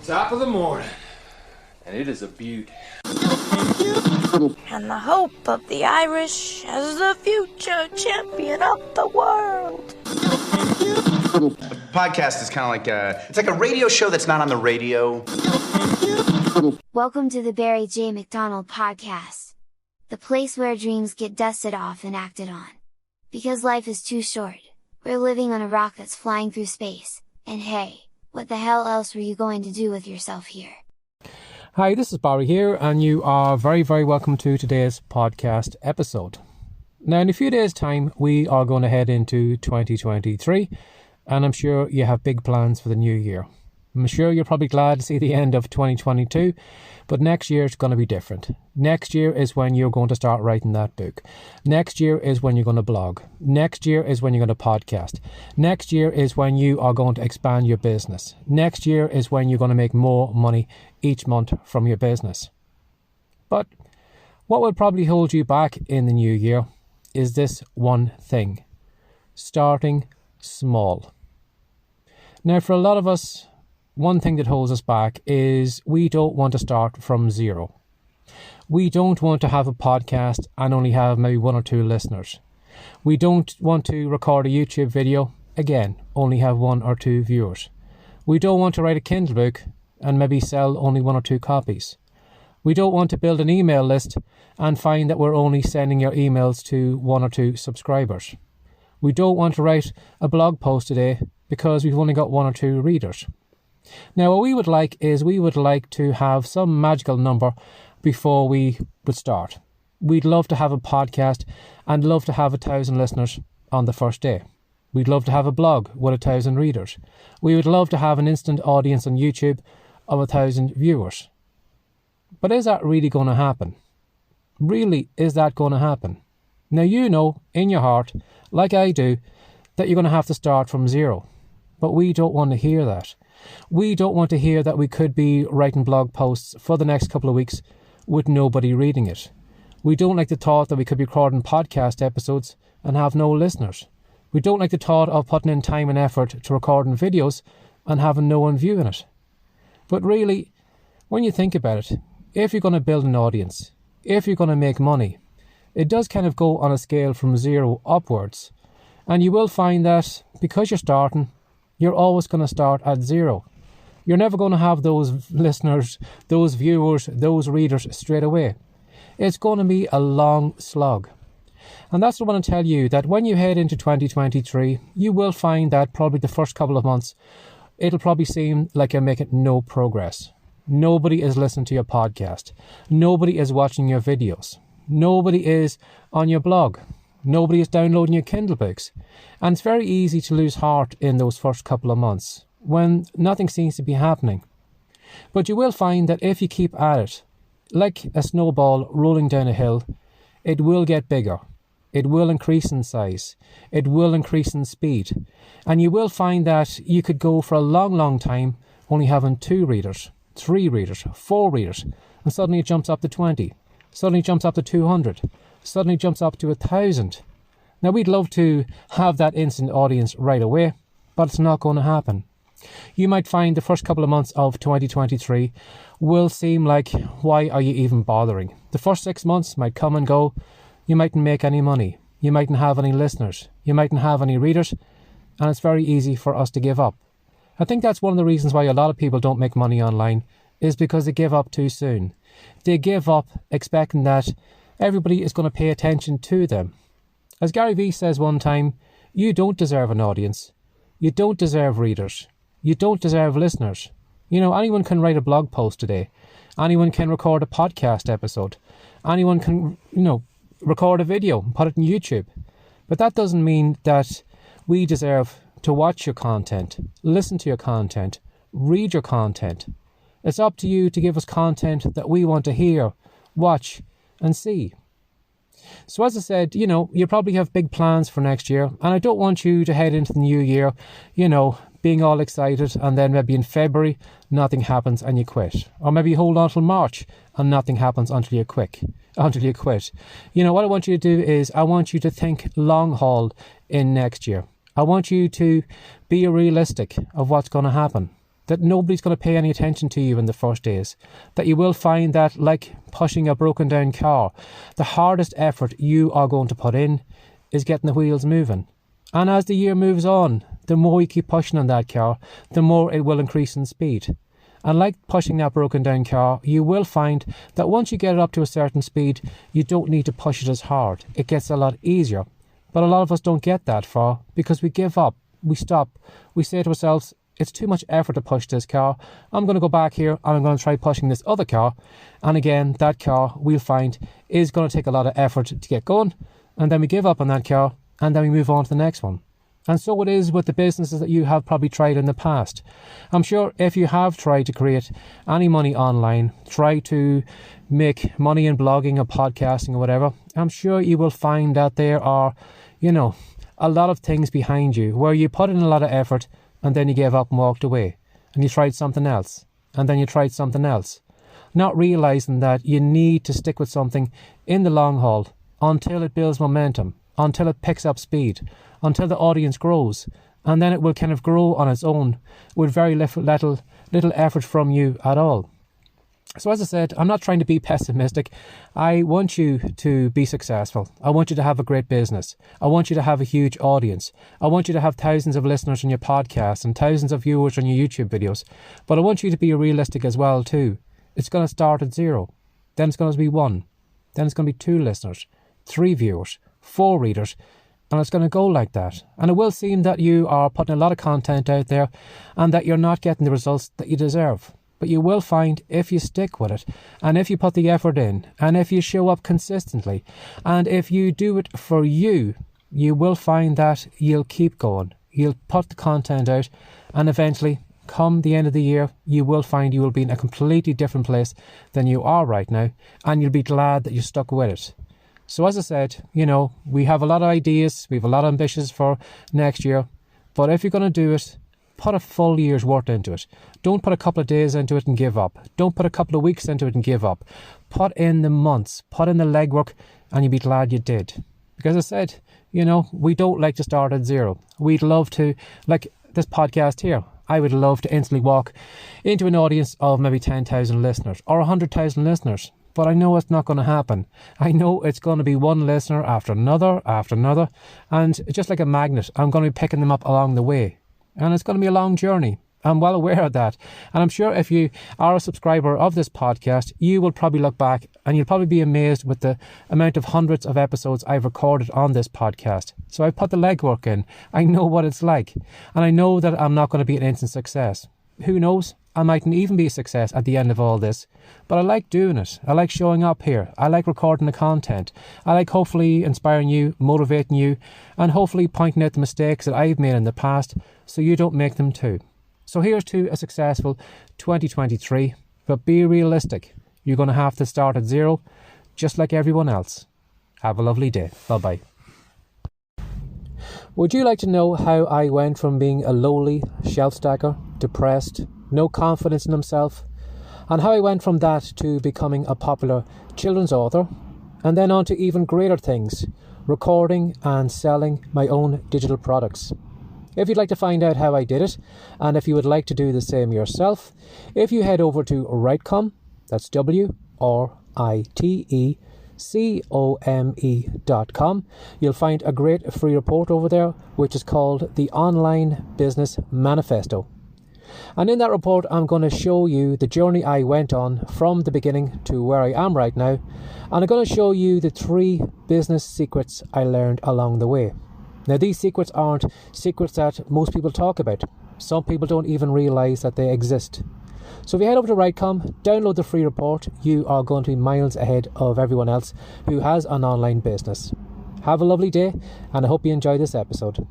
top of the morning, and it is a beaut. And the hope of the Irish as the future champion of the world. A podcast is kind of like it's like a radio show that's not on the radio. Welcome to the Barry J. McDonald podcast. The place where dreams get dusted off and acted on. Because life is too short. We're living on a rock that's flying through space, and hey, what the hell else were you going to do with yourself here? Hi, this is Barry here, and you are very, very welcome to today's podcast episode. Now, in a few days' time, we are going to head into 2023, and I'm sure you have big plans for the new year. I'm sure you're probably glad to see the end of 2022, but next year is going to be different. Next year is when you're going to start writing that book. Next year is when you're going to blog. Next year is when you're going to podcast. Next year is when you are going to expand your business. Next year is when you're going to make more money each month from your business. But what will probably hold you back in the new year is this one thing: starting small. Now, for a lot of us, one thing that holds us back is we don't want to start from zero. We don't want to have a podcast and only have maybe one or two listeners. We don't want to record a YouTube video, again, only have one or two viewers. We don't want to write a Kindle book and maybe sell only one or two copies. We don't want to build an email list and find that we're only sending your emails to one or two subscribers. We don't want to write a blog post today because we've only got one or two readers. Now, what we would like is we would like to have some magical number before we would start. We'd love to have a podcast and love to have 1,000 listeners on the first day. We'd love to have a blog with 1,000 readers. We would love to have an instant audience on YouTube of 1,000 viewers. But is that really going to happen? Really, is that going to happen? Now, you know in your heart, like I do, that you're going to have to start from zero. But we don't want to hear that. We don't want to hear that we could be writing blog posts for the next couple of weeks with nobody reading it. We don't like the thought that we could be recording podcast episodes and have no listeners. We don't like the thought of putting in time and effort to recording videos and having no one viewing it. But really, when you think about it, if you're going to build an audience, if you're going to make money, it does kind of go on a scale from zero upwards. And you will find that because you're starting, you're always going to start at zero. You're never going to have those listeners, those viewers, those readers straight away. It's going to be a long slog. And that's what I want to tell you, that when you head into 2023, you will find that probably the first couple of months, it'll probably seem like you're making no progress. Nobody is listening to your podcast. Nobody is watching your videos. Nobody is on your blog. Nobody is downloading your Kindle books. And it's very easy to lose heart in those first couple of months when nothing seems to be happening. But you will find that if you keep at it, like a snowball rolling down a hill, it will get bigger. It will increase in size. It will increase in speed. And you will find that you could go for a long, long time only having 2 readers, 3 readers, 4 readers, and suddenly it jumps up to 20. Suddenly jumps up to 200. Suddenly jumps up to 1,000. Now, we'd love to have that instant audience right away, but it's not going to happen. You might find the first couple of months of 2023 will seem like, why are you even bothering? The first 6 months might come and go. You mightn't make any money. You mightn't have any listeners. You mightn't have any readers. And it's very easy for us to give up. I think that's one of the reasons why a lot of people don't make money online, is because they give up too soon. They give up expecting that everybody is going to pay attention to them. As Gary Vee says one time, you don't deserve an audience. You don't deserve readers. You don't deserve listeners. You know, anyone can write a blog post today. Anyone can record a podcast episode. Anyone can, record a video and put it on YouTube. But that doesn't mean that we deserve to watch your content, listen to your content, read your content. It's up to you to give us content that we want to hear, watch, and see. So as I said, you probably have big plans for next year, and I don't want you to head into the new year, being all excited, and then maybe in February, nothing happens and you quit. Or maybe you hold on till March and nothing happens until you quit. What I want you to do is I want you to think long haul in next year. I want you to be realistic of what's going to happen. that nobody's going to pay any attention to you in the first days, that you will find that, like pushing a broken down car, the hardest effort you are going to put in is getting the wheels moving. And as the year moves on, the more you keep pushing on that car, the more it will increase in speed. And like pushing that broken down car, you will find that once you get it up to a certain speed, you don't need to push it as hard. It gets a lot easier. But a lot of us don't get that far because we give up, we stop, we say to ourselves, it's too much effort to push this car. I'm going to go back here and I'm going to try pushing this other car. And again, that car we'll find is going to take a lot of effort to get going. And then we give up on that car and then we move on to the next one. And so it is with the businesses that you have probably tried in the past. I'm sure if you have tried to create any money online, try to make money in blogging or podcasting or whatever, I'm sure you will find that there are, a lot of things behind you where you put in a lot of effort and then you gave up and walked away. And you tried something else. And then you tried something else. Not realizing that you need to stick with something in the long haul until it builds momentum, until it picks up speed, until the audience grows. And then it will kind of grow on its own with very little effort from you at all. So as I said, I'm not trying to be pessimistic. I want you to be successful. I want you to have a great business. I want you to have a huge audience. I want you to have thousands of listeners on your podcast and thousands of viewers on your YouTube videos. But I want you to be realistic as well too. It's going to start at 0. Then it's going to be 1. Then it's going to be 2 listeners, 3 viewers, 4 readers. And it's going to go like that. And it will seem that you are putting a lot of content out there and that you're not getting the results that you deserve. But you will find if you stick with it, and if you put the effort in, and if you show up consistently, and if you do it for you, you will find that you'll keep going. You'll put the content out, and eventually, come the end of the year, you will find you will be in a completely different place than you are right now, and you'll be glad that you stuck with it. So as I said, we have a lot of ideas, we have a lot of ambitions for next year, but if you're going to do it, put a full year's worth into it. Don't put a couple of days into it and give up. Don't put a couple of weeks into it and give up. Put in the months, put in the legwork, and you'll be glad you did. Because as I said, we don't like to start at 0. We'd love to, like this podcast here, I would love to instantly walk into an audience of maybe 10,000 listeners or 100,000 listeners. But I know it's not going to happen. I know it's going to be one listener after another, and just like a magnet, I'm going to be picking them up along the way. And it's going to be a long journey. I'm well aware of that. And I'm sure if you are a subscriber of this podcast, you will probably look back and you'll probably be amazed with the amount of hundreds of episodes I've recorded on this podcast. So I've put the legwork in. I know what it's like. And I know that I'm not going to be an instant success. Who knows? I mightn't even be a success at the end of all this. But I like doing it. I like showing up here. I like recording the content. I like hopefully inspiring you, motivating you, and hopefully pointing out the mistakes that I've made in the past so you don't make them too. So here's to a successful 2023. But be realistic. You're going to have to start at 0, just like everyone else. Have a lovely day. Bye-bye. Would you like to know how I went from being a lowly shelf stacker, depressed, no confidence in himself, and how I went from that to becoming a popular children's author, and then on to even greater things, recording and selling my own digital products? If you'd like to find out how I did it, and if you would like to do the same yourself, if you head over to Writecom, that's WRITECOME.com, you'll find a great free report over there, which is called the Online Business Manifesto. And in that report, I'm going to show you the journey I went on from the beginning to where I am right now. And I'm going to show you the 3 business secrets I learned along the way. Now, these secrets aren't secrets that most people talk about. Some people don't even realize that they exist. So if you head over to Writecom, download the free report, you are going to be miles ahead of everyone else who has an online business. Have a lovely day, and I hope you enjoy this episode.